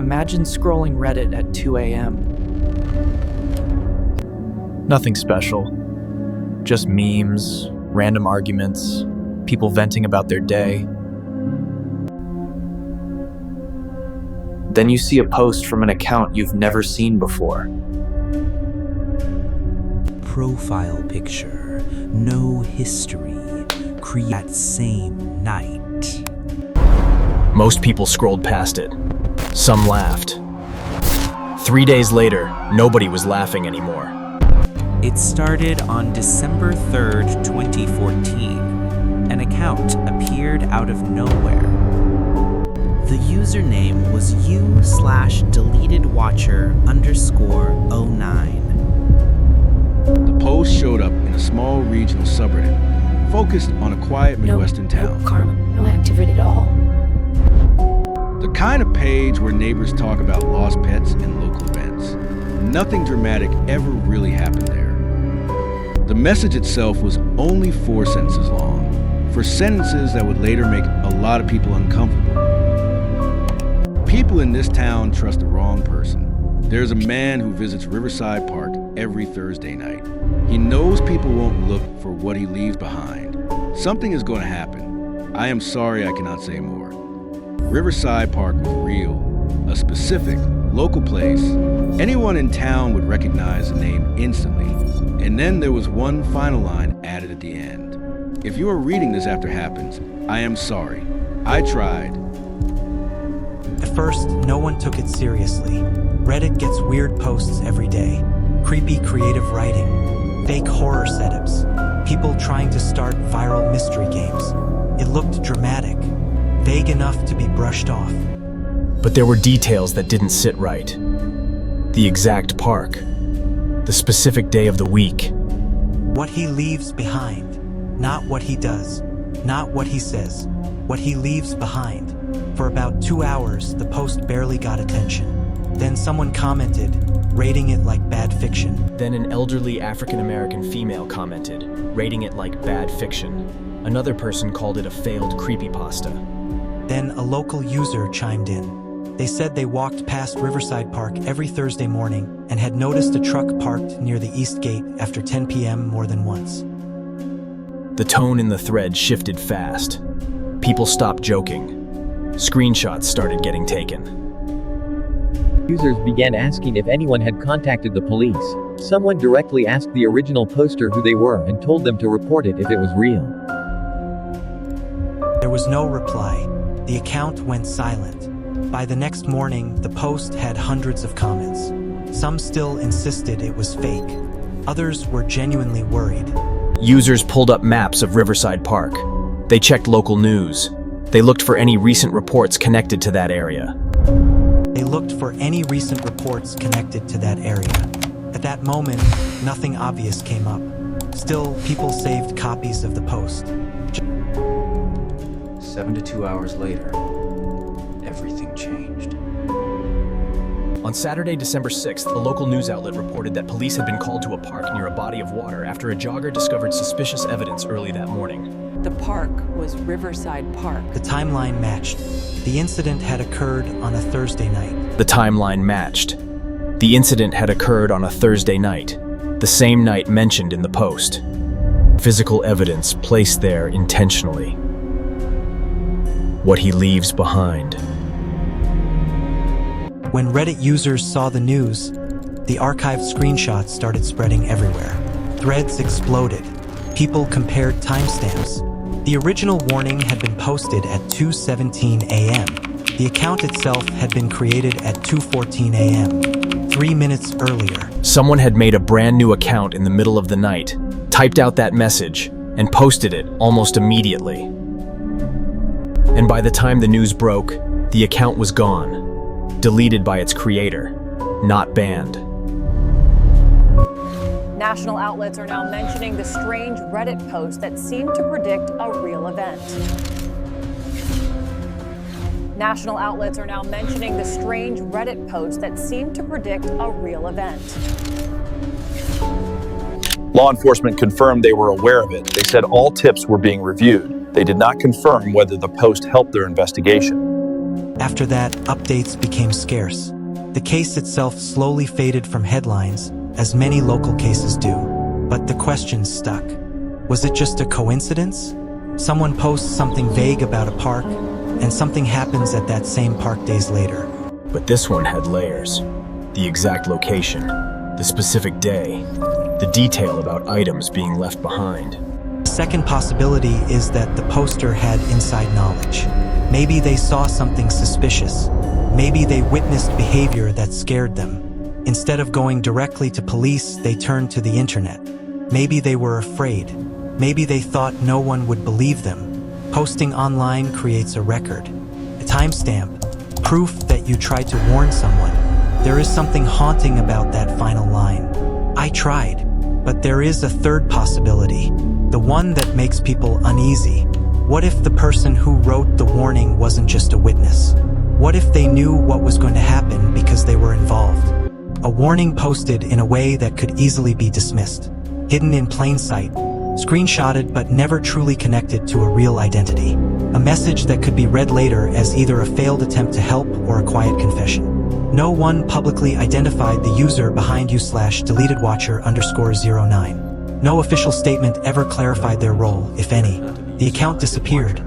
Imagine scrolling Reddit at 2 a.m. Nothing special. Just memes, random arguments, people venting about their day. Then you see a post from an account you've never seen before. Profile picture, no history, create that same night. Most people scrolled past it. Some laughed. 3 days later, nobody was laughing anymore. It started on December 3rd, 2014. An account appeared out of nowhere. The username was u/deletedwatcher_09. The post showed up in a small regional subreddit, focused on a quiet Midwestern town. No karma, no activity at all. The kind of page where neighbors talk about lost pets and local events. Nothing dramatic ever really happened there. The message itself was only 4 sentences long, for sentences that would later make a lot of people uncomfortable. People in this town trust the wrong person. There's a man who visits Riverside Park every Thursday night. He knows people won't look for what he leaves behind. Something is going to happen. I am sorry I cannot say more. Riverside Park was real, a specific, local place. Anyone in town would recognize the name instantly. And then there was one final line added at the end. If you are reading this after happens, I am sorry. I tried. At first, no one took it seriously. Reddit gets weird posts every day. Creepy creative writing, fake horror setups, people trying to start viral mystery games. It looked dramatic, vague enough to be brushed off. But there were details that didn't sit right. The exact park. The specific day of the week. What he leaves behind, not what he does, not what he says, what he leaves behind. For about 2 hours, the post barely got attention. Then someone commented, rating it like bad fiction. Then an elderly African-American female commented, rating it like bad fiction. Another person called it a failed creepypasta. Then a local user chimed in. They said they walked past Riverside Park every Thursday morning and had noticed a truck parked near the East Gate after 10 p.m. more than once. The tone in the thread shifted fast. People stopped joking. Screenshots started getting taken. Users began asking if anyone had contacted the police. Someone directly asked the original poster who they were and told them to report it if it was real. There was no reply. The account went silent. By the next morning, the post had hundreds of comments. Some still insisted it was fake. Others were genuinely worried. Users pulled up maps of Riverside Park. They checked local news. They looked for any recent reports connected to that area. At that moment, nothing obvious came up. Still, people saved copies of the post. 7 to 2 hours later, everything changed. On Saturday, December 6th, a local news outlet reported that police had been called to a park near a body of water after a jogger discovered suspicious evidence early that morning. The park was Riverside Park. The timeline matched. The incident had occurred on a Thursday night. The timeline matched. The incident had occurred on a Thursday night, the same night mentioned in the post. Physical evidence placed there intentionally. What he leaves behind. When Reddit users saw the news, the archived screenshots started spreading everywhere. Threads exploded. People compared timestamps. The original warning had been posted at 2:17 a.m. The account itself had been created at 2:14 a.m., 3 minutes earlier. Someone had made a brand new account in the middle of the night, typed out that message, and posted it almost immediately. And by the time the news broke, the account was gone, deleted by its creator, not banned. National outlets are now mentioning the strange Reddit post that seemed to predict a real event. National outlets are now mentioning the strange Reddit post that seemed to predict a real event. Law enforcement confirmed they were aware of it. They said all tips were being reviewed. They did not confirm whether the post helped their investigation. After that, updates became scarce. The case itself slowly faded from headlines, as many local cases do. But the questions stuck. Was it just a coincidence? Someone posts something vague about a park, and something happens at that same park days later. But this one had layers. The exact location, the specific day, the detail about items being left behind. The second possibility is that the poster had inside knowledge. Maybe they saw something suspicious. Maybe they witnessed behavior that scared them. Instead of going directly to police, they turned to the internet. Maybe they were afraid. Maybe they thought no one would believe them. Posting online creates a record, a timestamp, proof that you tried to warn someone. There is something haunting about that final line. I tried. But there is a third possibility, the one that makes people uneasy. What if the person who wrote the warning wasn't just a witness? What if they knew what was going to happen because they were involved? A warning posted in a way that could easily be dismissed, hidden in plain sight, screenshotted but never truly connected to a real identity. A message that could be read later as either a failed attempt to help or a quiet confession. No one publicly identified the user behind u/deletedwatcher_09. No official statement ever clarified their role, if any. The account disappeared,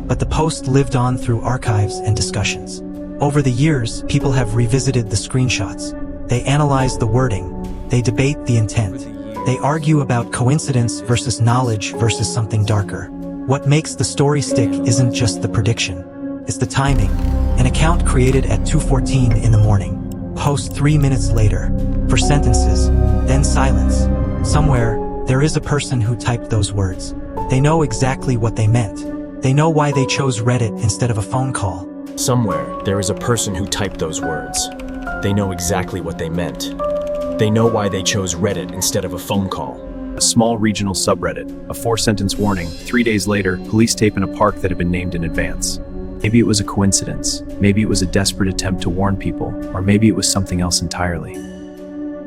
but the post lived on through archives and discussions. Over the years, people have revisited the screenshots. They analyze the wording. They debate the intent. They argue about coincidence versus knowledge versus something darker. What makes the story stick isn't just the prediction. It's the timing. An account created at 2:14 in the morning. Post 3 minutes later. For sentences. Then silence. Somewhere, there is a person who typed those words. They know exactly what they meant. They know why they chose Reddit instead of a phone call. Somewhere, there is a person who typed those words. They know exactly what they meant. They know why they chose Reddit instead of a phone call. A small regional subreddit, a 4-sentence warning, 3 days later, police tape in a park that had been named in advance. Maybe it was a coincidence, maybe it was a desperate attempt to warn people, or maybe it was something else entirely.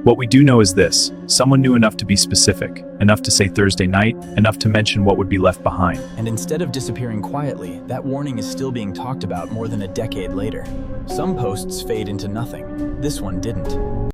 What we do know is this: someone knew enough to be specific, enough to say Thursday night, enough to mention what would be left behind. And instead of disappearing quietly, that warning is still being talked about more than a decade later. Some posts fade into nothing. This one didn't.